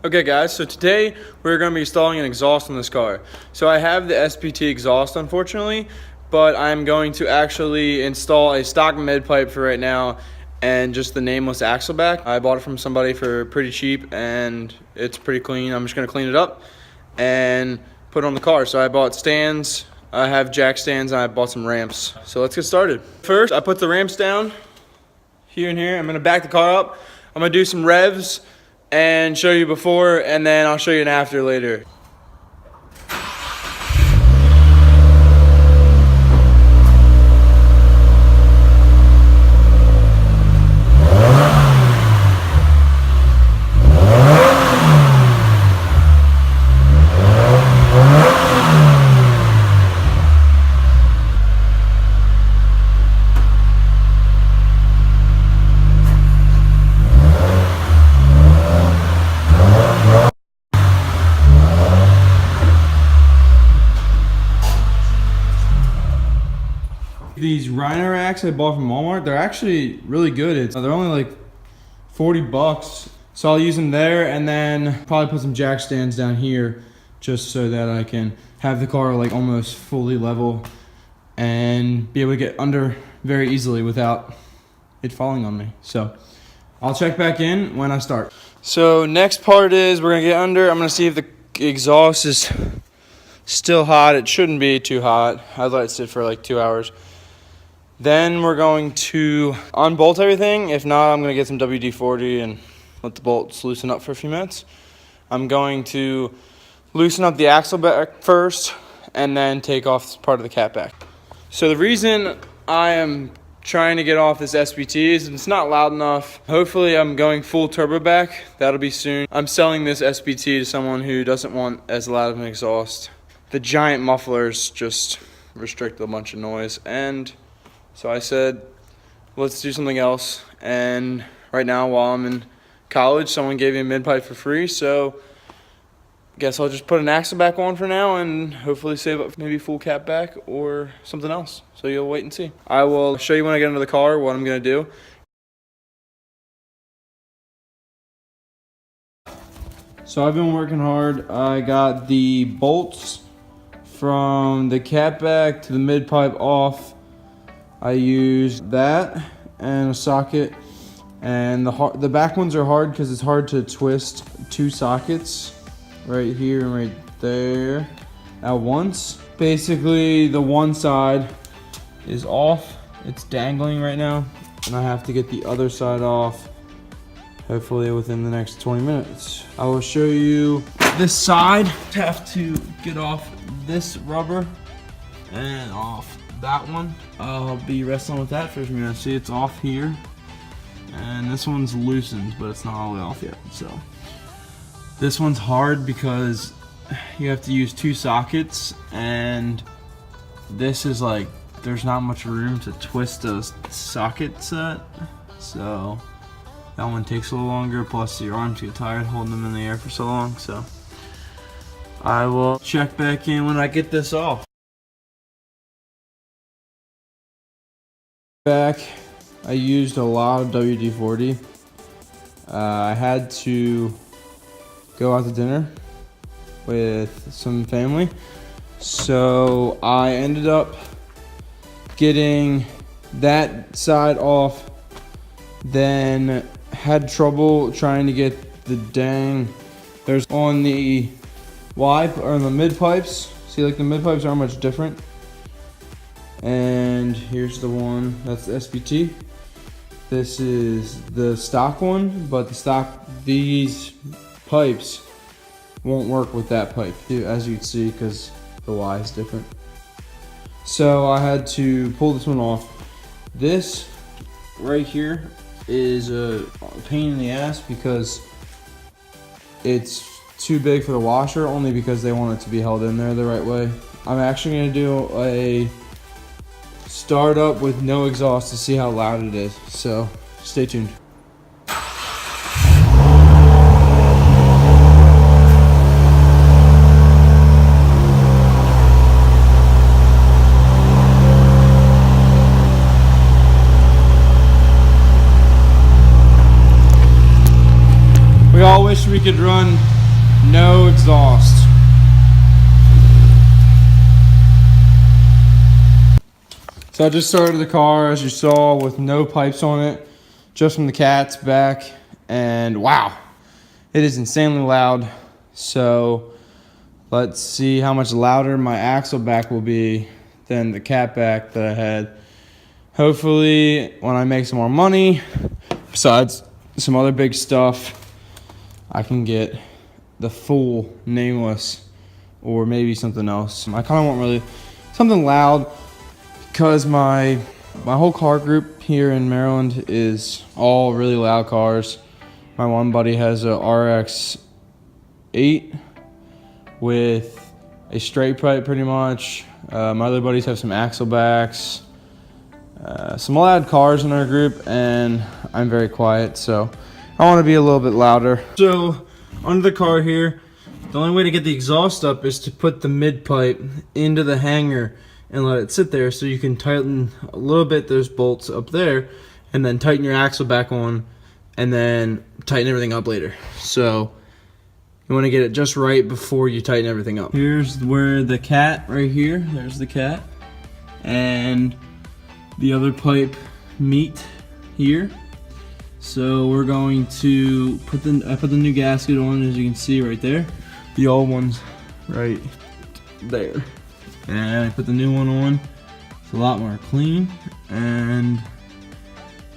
Okay guys, so today we're going to be installing an exhaust on this car. So I have the SPT exhaust unfortunately, but I'm going to actually install a stock mid pipe for right now and just the Nameless Axleback. I bought it from somebody for pretty cheap and it's pretty clean. I'm just going to clean it up and put it on the car. So I bought stands, I have jack stands, and I bought some ramps. So let's get started. First, I put the ramps down here and here. I'm going to back the car up. I'm going to do some revs and show you before, and then I'll show you an after later. These Rhino racks I bought from Walmart, they're actually really good. They're only like 40 bucks. So I'll use them there and then probably put some jack stands down here just so that I can have the car like almost fully level and be able to get under very easily without it falling on me. So I'll check back in when I start. So next part is we're gonna get under. I'm gonna see if the exhaust is still hot. It shouldn't be too hot. I'd let it sit for like 2 hours. Then we're going to unbolt everything. If not, I'm going to get some WD-40 and let the bolts loosen up for a few minutes. I'm going to loosen up the Axleback first and then take off part of the catback. So the reason I am trying to get off this SPT is it's not loud enough. Hopefully I'm going full turbo back. That'll be soon. I'm selling this SPT to someone who doesn't want as loud of an exhaust. The giant mufflers just restrict a bunch of noise, and so I said, let's do something else. And right now, while I'm in college, someone gave me a mid pipe for free. So I guess I'll just put an Axleback on for now and hopefully save up maybe full cap back or something else. So you'll wait and see. I will show you when I get into the car what I'm going to do. So I've been working hard. I got the bolts from the catback to the mid pipe off. I used that and a socket, and the back ones are hard because it's hard to twist two sockets right here and right there at once. Basically the one side is off, it's dangling right now, and I have to get the other side off hopefully within the next 20 minutes. I will show you this side. I have to get off this rubber and off that one. I'll be wrestling with that for a few minutes. See, it's off here, and this one's loosened, but it's not all the way off yet. So this one's hard because you have to use two sockets, and this is like there's not much room to twist a socket set, so that one takes a little longer. Plus your arms get tired holding them in the air for so long. So I will check back in when I get this off. Back, I used a lot of WD-40. I had to go out to dinner with some family, so I ended up getting that side off, then had trouble trying to get the there's on the wipe or the mid pipes. See, like the mid pipes aren't much different. And here's the one, that's the SPT. This is the stock one, but these pipes won't work with that pipe, as you can see, because the Y is different. So I had to pull this one off. This right here is a pain in the ass because it's too big for the washer, only because they want it to be held in there the right way. I'm actually going to do a start up with no exhaust to see how loud it is, so stay tuned. We all wish we could run no exhaust. So I just started the car, as you saw, with no pipes on it, just from the cat's back, and wow, it is insanely loud. So let's see how much louder my Axleback will be than the cat back that I had. Hopefully, when I make some more money, besides some other big stuff, I can get the full Nameless or maybe something else. I kind of want really something loud, because my whole car group here in Maryland is all really loud cars. My one buddy has a Rx 8 with a straight pipe pretty much. My other buddies have some Axlebacks. Some loud cars in our group, and I'm very quiet, so I want to be a little bit louder. So under the car here, the only way to get the exhaust up is to put the mid pipe into the hanger and let it sit there, so you can tighten a little bit those bolts up there and then tighten your axle back on and then tighten everything up later. So you want to get it just right before you tighten everything up. Here's where the cat, right here, there's the cat, and the other pipe meet here. So we're going to I put the new gasket on, as you can see right there. The old one's right there. And I put the new one on. It's a lot more clean. And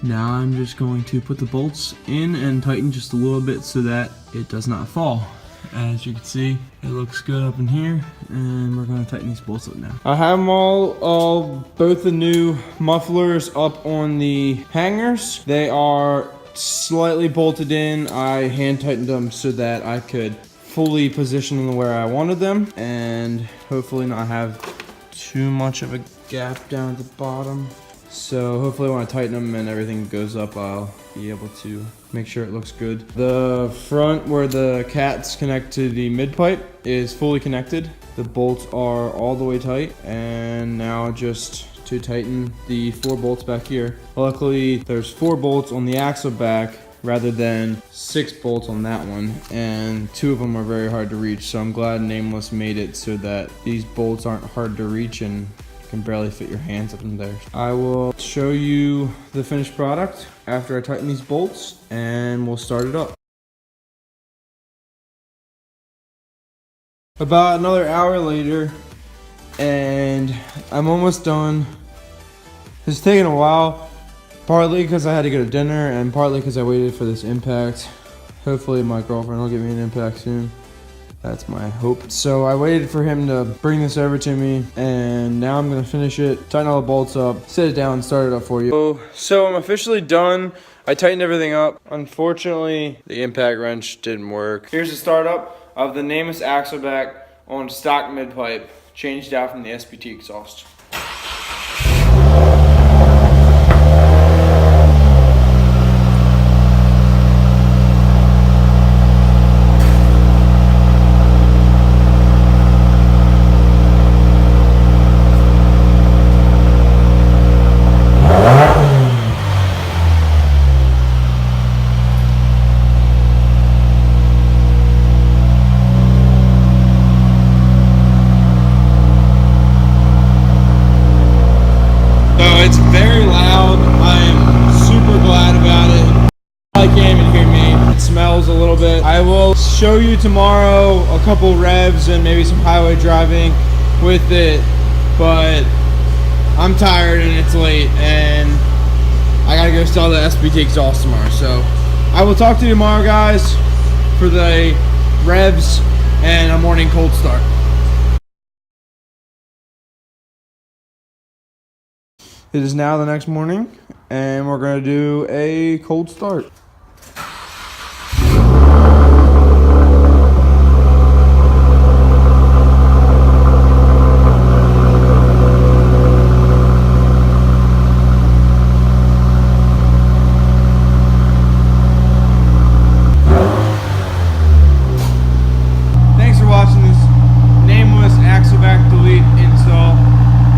now I'm just going to put the bolts in and tighten just a little bit so that it does not fall. As you can see, it looks good up in here, and we're going to tighten these bolts up now. I have them all both the new mufflers up on the hangers. They are slightly bolted in. I hand tightened them so that I could fully position them where I wanted them, and hopefully not have too much of a gap down at the bottom. So hopefully when I tighten them and everything goes up, I'll be able to make sure it looks good. The front where the cats connect to the mid pipe is fully connected. The bolts are all the way tight, and now just to tighten the 4 bolts back here. Luckily there's 4 bolts on the axle back rather than 6 bolts on that one, and 2 of them are very hard to reach, so I'm glad Nameless made it so that these bolts aren't hard to reach and you can barely fit your hands up in there. I will show you the finished product after I tighten these bolts, and we'll start it up. About another hour later, and I'm almost done. It's taking a while, partly because I had to go to dinner and partly because I waited for this impact. Hopefully my girlfriend will get me an impact soon. That's my hope. So I waited for him to bring this over to me, and now I'm gonna finish it, tighten all the bolts up, sit it down, and start it up for you. So I'm officially done. I tightened everything up. Unfortunately, the impact wrench didn't work. Here's the startup of the Nameless Axleback on stock mid pipe, changed out from the SPT exhaust. It's very loud. I'm super glad about it. I can't even hear me. It smells a little bit. I will show you tomorrow a couple revs and maybe some highway driving with it, but I'm tired and it's late and I gotta go install the SPT exhaust tomorrow. So I will talk to you tomorrow, guys, for the revs and a morning cold start. It is now the next morning, and we're going to do a cold start. Thanks for watching this Nameless Axleback Delete install,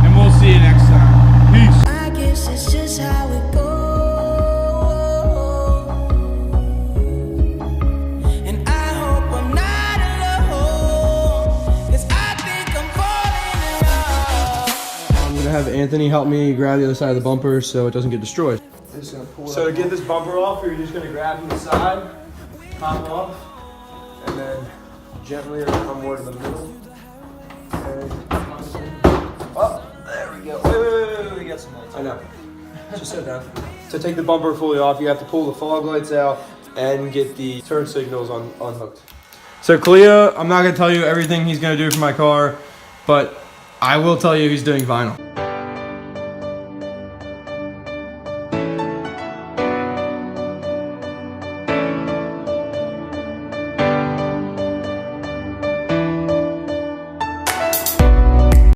and we'll see you next time. Peace. It's just how it goes. Anthony helped me grab the other side of the bumper so it doesn't get destroyed. So to get this bumper off, you're just gonna grab from the side, pop it off, and then gently come more to the middle. Oh, there we go. Wait, we got some lights. I know. Just sit down. To take the bumper fully off, you have to pull the fog lights out and get the turn signals unhooked. So Clea, I'm not gonna tell you everything he's gonna do for my car, but I will tell you he's doing vinyl.